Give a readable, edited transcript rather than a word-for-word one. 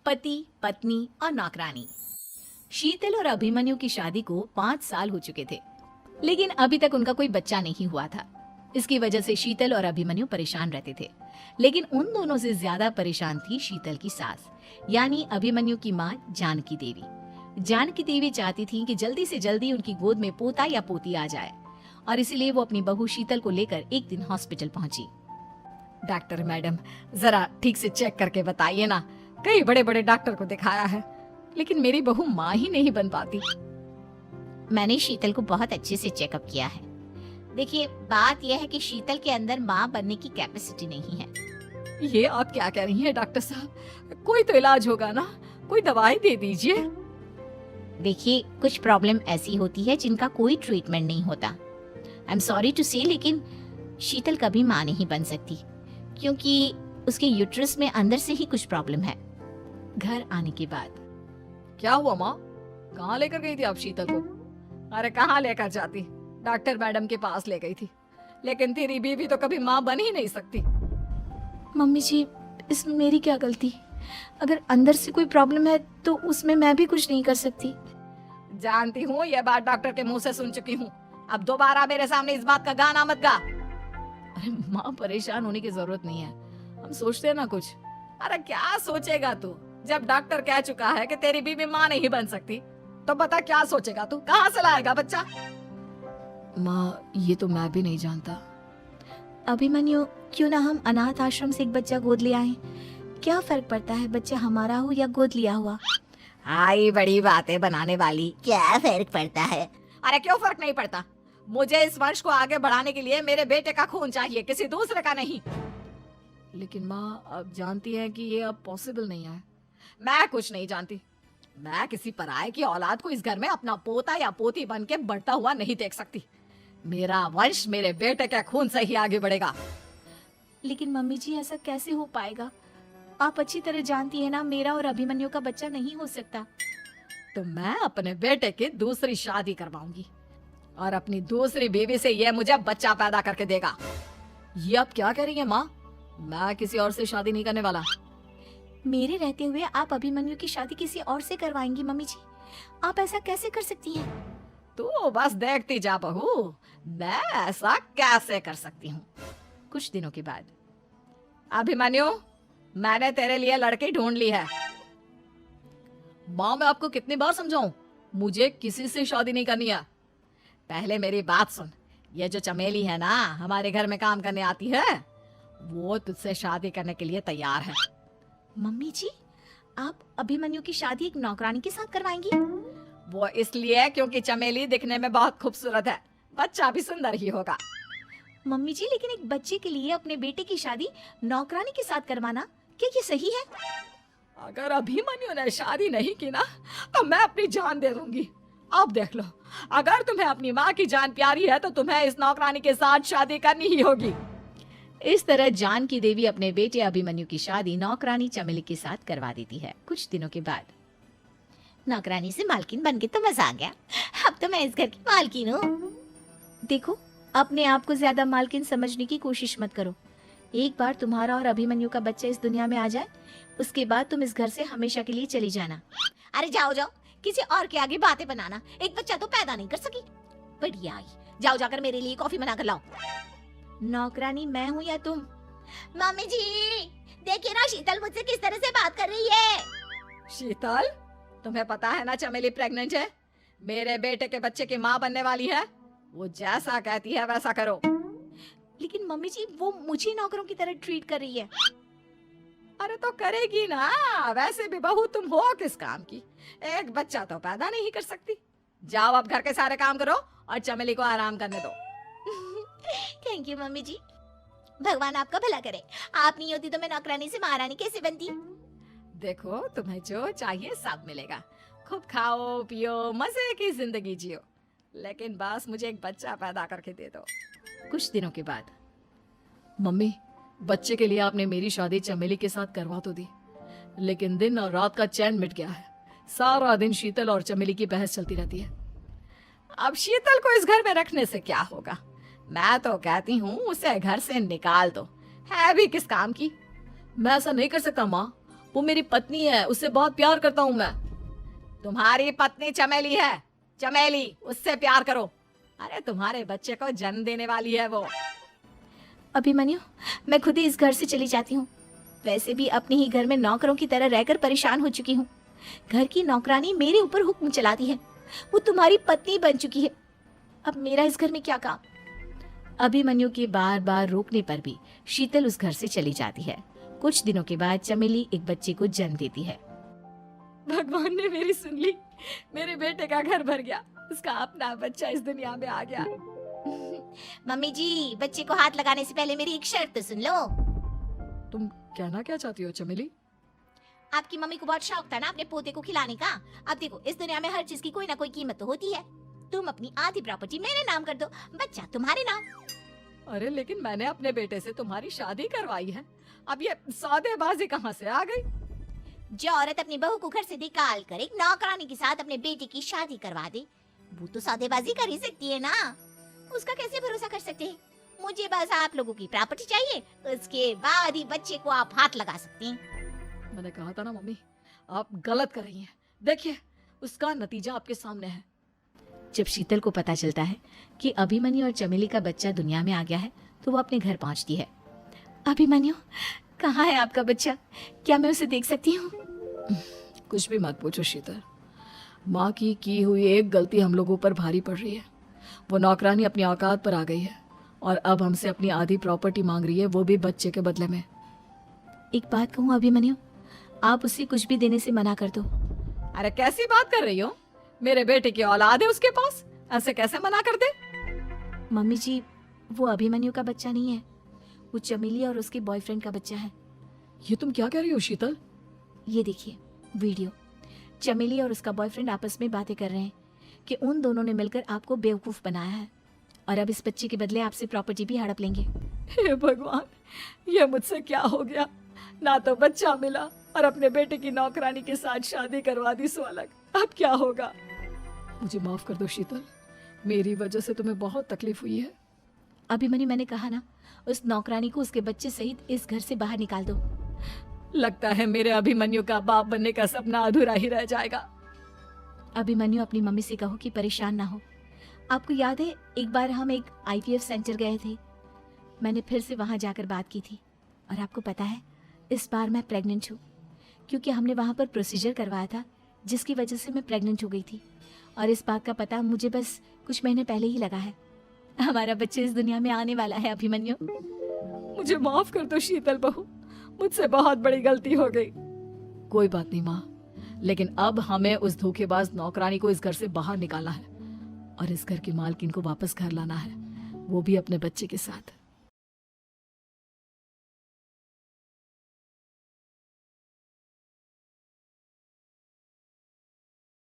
पति, पत्नी और नौकरानी। शीतल और अभिमन्यु की शादी को 5 साल हो चुके थे, लेकिन अभी तक उनका कोई बच्चा नहीं हुआ था। इसकी वजह से शीतल और अभिमन्यु परेशान रहते थे, लेकिन उन दोनों से ज्यादा परेशान थी शीतल की सास, यानी अभिमन्यु की माँ जानकी देवी। जानकी देवी चाहती थी कि जल्दी से जल्दी उनकी गोद में पोता या पोती आ जाए, और इसीलिए वो अपनी बहू शीतल को लेकर एक दिन हॉस्पिटल पहुंची। डॉक्टर मैडम, जरा ठीक से चेक करके बताइए ना। कई बड़े बड़े डॉक्टर को दिखाया है, लेकिन मेरी बहू माँ ही नहीं बन पाती। मैंने शीतल को बहुत अच्छे से चेकअप किया है। देखिए, बात यह है कि शीतल के अंदर माँ बनने की कैपेसिटी नहीं है। ये आप क्या कह रही हैं डॉक्टर साहब? कोई तो इलाज होगा ना, कोई दवाई दे दीजिए। देखिए, कुछ प्रॉब्लम ऐसी होती है जिनका कोई ट्रीटमेंट नहीं होता। आई एम सॉरी टू से, लेकिन शीतल कभी माँ नहीं बन सकती, क्योंकि उसके यूट्रस में अंदर से ही कुछ प्रॉब्लम है। घर आने के बाद क्या हुआ माँ? कहाँ लेकर गई थी आप शीतल को? अरे कहाँ लेकर जाती, डॉक्टर मैडम के पास ले गई थी, लेकिन तेरी बीवी तो कभी माँ बन ही नहीं सकती। मम्मी जी, इसमें मेरी क्या गलती? अगर अंदर से कोई प्रॉब्लम है तो उसमें मैं भी कुछ नहीं कर सकती। जानती हूँ, ये बात डॉक्टर के मुंह से सुन चुकी हूँ। अब दोबारा मेरे सामने इस बात का गाना मत गा। अरे माँ, परेशान होने की जरूरत नहीं है, हम सोचते हैं ना कुछ। अरे क्या सोचेगा तू? जब डॉक्टर कह चुका है कि तेरी बीवी माँ नहीं बन सकती, तो बता क्या सोचेगा तू? कहाँ से लाएगा बच्चा? माँ, ये तो मैं भी नहीं जानता। अभिमन्यु, क्यों ना हम अनाथ आश्रम से एक बच्चा गोद ले आए? क्या फर्क पड़ता है बच्चा हमारा हो या गोद लिया हुआ? आई बड़ी बातें बनाने वाली। क्या फर्क पड़ता है? अरे क्यों फर्क नहीं पड़ता? मुझे इस वंश को आगे बढ़ाने के लिए मेरे बेटे का खून चाहिए, किसी दूसरे का नहीं। लेकिन माँ, आप जानती हैं कि ये अब पॉसिबल नहीं है। मैं कुछ नहीं जानती। मैं किसी पराये की औलाद को इस घर में अपना पोता या पोती बन के बढ़ता हुआ नहीं देख सकती। मेरा वंश मेरे बेटे के खून से ही आगे बढ़ेगा। लेकिन मम्मी जी, ऐसा कैसे हो पाएगा? आप अच्छी तरह जानती है ना, मेरा और अभिमन्यु का बच्चा नहीं हो सकता। तो मैं अपने बेटे की दूसरी शादी करवाऊंगी, और अपनी दूसरी बीवी से ये मुझे बच्चा पैदा करके देगा। ये आप क्या कह रही हैं माँ? मैं किसी और से शादी नहीं करने वाला। मेरे रहते हुए आप अभिमन्यु की शादी किसी और से करवाएंगी? मम्मी जी, आप ऐसा कैसे कर सकती हैं? तू बस देखती जा बहू, मैं ऐसा कैसे कर सकती हूँ। कुछ दिनों के बाद, अभिमन्यु, मैंने तेरे लिए लड़की ढूंढ ली है। माँ, मैं आपको कितनी बार समझाऊं, मुझे किसी से शादी नहीं करनी है। पहले मेरी बात सुन। ये जो चमेली है ना, हमारे घर में काम करने आती है, वो तुझसे शादी करने के लिए तैयार है। मम्मी जी, आप अभिमन्यु की शादी एक नौकरानी के साथ करवाएंगी? वो इसलिए क्योंकि चमेली दिखने में बहुत खूबसूरत है, बच्चा भी सुंदर ही होगा। मम्मी जी, लेकिन एक बच्चे के लिए अपने बेटे की शादी नौकरानी के साथ करवाना, क्या ये सही है? अगर अभिमन्यु ने शादी नहीं की ना, तो मैं अपनी जान दे दूंगी। अब देख लो, अगर तुम्हें अपनी माँ की जान प्यारी है तो तुम्हें इस नौकरानी के साथ शादी करनी ही होगी। इस तरह जानकी देवी अपने बेटे अभिमन्यु की शादी नौकरानी चमेली के साथ करवा देती है। कुछ दिनों के बाद, नौकरानी से मालकिन बन के तो मजा आ गया। अब तो मैं इस घर की मालकिन हूँ। देखो, अपने आप को ज्यादा मालकिन समझने की कोशिश मत करो। एक बार तुम्हारा और अभिमन्यु का बच्चा इस दुनिया में आ जाए, उसके बाद तुम इस घर से हमेशा के लिए चली जाना। अरे जाओ जाओ, किसी और के आगे बातें बनाना। एक बच्चा तो पैदा नहीं कर सकी, बढ़िया आई। जाओ जाकर मेरे लिए कॉफी बना कर लाओ। नौकरानी मैं हूँ या तुम? मम्मी जी, देखिए ना शीतल मुझसे किस तरह से बात कर रही है। शीतल, तुम्हें पता है ना चमेली प्रेग्नेंट है, मेरे बेटे के बच्चे की माँ बनने वाली है। वो जैसा कहती है वैसा करो। लेकिन मम्मी जी, वो मुझे नौकरों की तरह ट्रीट कर रही है। अरे तो करेगी ना, वैसे भी बहू तुम हो किस काम की? एक बच्चा तो पैदा नहीं कर सकती। जाओ अब घर के सारे काम करो और चमेली को आराम करने दो। थैंक यू मम्मी जी, भगवान आपका भला करे। आप नहीं होती तो मैं नौकरानी से महारानी कैसे बनती? देखो, तुम्हें जो चाहिए सब मिलेगा। खूब खाओ पियो, मजे की जिंदगी जियो, लेकिन बस मुझे एक बच्चा पैदा करके दे दो। कुछ दिनों के बाद, मम्मी, बच्चे के लिए आपने मेरी शादी चमेली के साथ करवा तो दी, लेकिन दिन और रात का चैन मिट गया है। सारा दिन शीतल और चमेली की बहस चलती रहती है। अब शीतल को इस घर में रखने से क्या होगा? मैं तो कहती हूँ उसे घर से निकाल दो, है भी किस काम की। मैं ऐसा नहीं कर सकता माँ, वो मेरी पत्नी है, उससे बहुत प्यार करता हूँ मैं। तुम्हारी पत्नी चमेली है, चमेली, उससे प्यार करो। अरे तुम्हारे बच्चे को जन्म देने वाली है वो। अभिमन्यु, मैं खुद ही इस घर से चली जाती हूँ। वैसे भी अपने ही घर में नौकरों की तरह रहकर परेशान हो चुकी हूँ। घर की नौकरानी मेरे ऊपर हुक्म चलाती है। वो तुम्हारी पत्नी बन चुकी है। अब मेरा इस घर में क्या काम? अभिमन्यु के बार बार रोकने पर भी शीतल उस घर से चली जाती है। कुछ दिनों के बाद चमेली एक बच्चे को जन्म देती है। भगवान ने मेरी सुन ली, मेरे बेटे का घर भर गया, उसका अपना बच्चा इस दुनिया में आ गया। मम्मी जी, बच्चे को हाथ लगाने से पहले मेरी एक शर्त तो सुन लो। तुम कहना क्या चाहती हो चमेली? आपकी मम्मी को बहुत शौक था ना अपने पोते को खिलाने का। अब देखो, इस दुनिया में हर चीज की कोई ना कोई कीमत तो होती है। तुम अपनी आधी प्रॉपर्टी मेरे नाम कर दो, बच्चा तुम्हारे नाम। अरे लेकिन मैंने अपने बेटे से तुम्हारी शादी करवाई है, अब ये सौदेबाजी कहाँ से आ गई? जो औरत अपनी बहू को घर से निकाल कर एक नौकरानी के साथ अपने बेटे की शादी करवा दे, वो तो सौदेबाजी कर ही सकती है ना। उसका कैसे भरोसा कर सकते हैं? मुझे बस आप लोगों की प्रॉपर्टी चाहिए, उसके बाद ही बच्चे को आप हाथ लगा सकते हैं। मैंने कहा था ना मम्मी, आप गलत कर रही हैं। देखिए, उसका नतीजा आपके सामने है। जब शीतल को पता चलता है कि अभिमन्यु और चमेली का बच्चा दुनिया में आ गया है तो वो अपने घर पहुंचती है। अभिमन्यु, कहाँ है आपका बच्चा? क्या मैं उसे देख सकती हूँ? कुछ भी मत पूछो शीतल, माँ की हुई एक गलती हम लोगों पर भारी पड़ रही है। वो नौकरानी अपनी औकात पर आ गई है और अब हमसे अपनी आधी प्रॉपर्टी मांग रही है, वो भी बच्चे के बदले में। एक बात कहूँ अभिमन्यु, आप उसे कुछ भी देने से मना कर दो। अरे कैसी बात कर रही हो? मेरे बेटे की औलाद है उसके पास, ऐसे कैसे मना कर दे? मम्मी जी, वो अभिमन्यु का बच्चा नहीं है, वो चमेली और उसके बॉयफ्रेंड का बच्चा है। ये तुम क्या कह रही हो शीतल? ये देखिए वीडियो, चमेली और उसका बॉयफ्रेंड आपस में बातें कर रहे हैं कि उन दोनों ने मिलकर आपको बेवकूफ बनाया है और अब इस बच्चे के बदले आपसे प्रॉपर्टी भी हड़प लेंगे। हे भगवान, ये मुझसे क्या हो गया? ना तो बच्चा मिला और अपने बेटे की नौकरानी के साथ शादी करवा दी सो अलग। अब क्या होगा? मुझे माफ कर दो शीतल, मेरी वजह से तुम्हें बहुत तकलीफ हुई है। अभिमन्यु, मैंने कहा ना, उस नौकरानी को उसके बच्चे सहित इस घर से बाहर निकाल दो। लगता है मेरे अभिमन्यु का बाप बनने का सपना अधूरा ही रह जाएगा। अभिमन्यु, अपनी मम्मी से कहो कि परेशान ना हो। आपको याद है एक बार हम एक IVF सेंटर गए थे, मैंने फिर से वहां जाकर बात की थी और आपको पता है इस बार मैं प्रेग्नेंट हूँ, क्योंकि हमने वहां पर प्रोसीजर करवाया था जिसकी वजह से मैं प्रेग्नेंट हो गई थी और इस बात का पता मुझे बस कुछ महीने पहले ही लगा है। हमारा बच्चा इस दुनिया में आने वाला है अभिमन्यु। मुझे माफ कर दो शीतल बहू, मुझसे बहुत बड़ी गलती हो गई। कोई बात नहीं माँ, लेकिन अब हमें उस धोखेबाज नौकरानी को इस घर से बाहर निकालना है और इस घर की मालकिन को वापस घर लाना है, वो भी अपने बच्चे के साथ।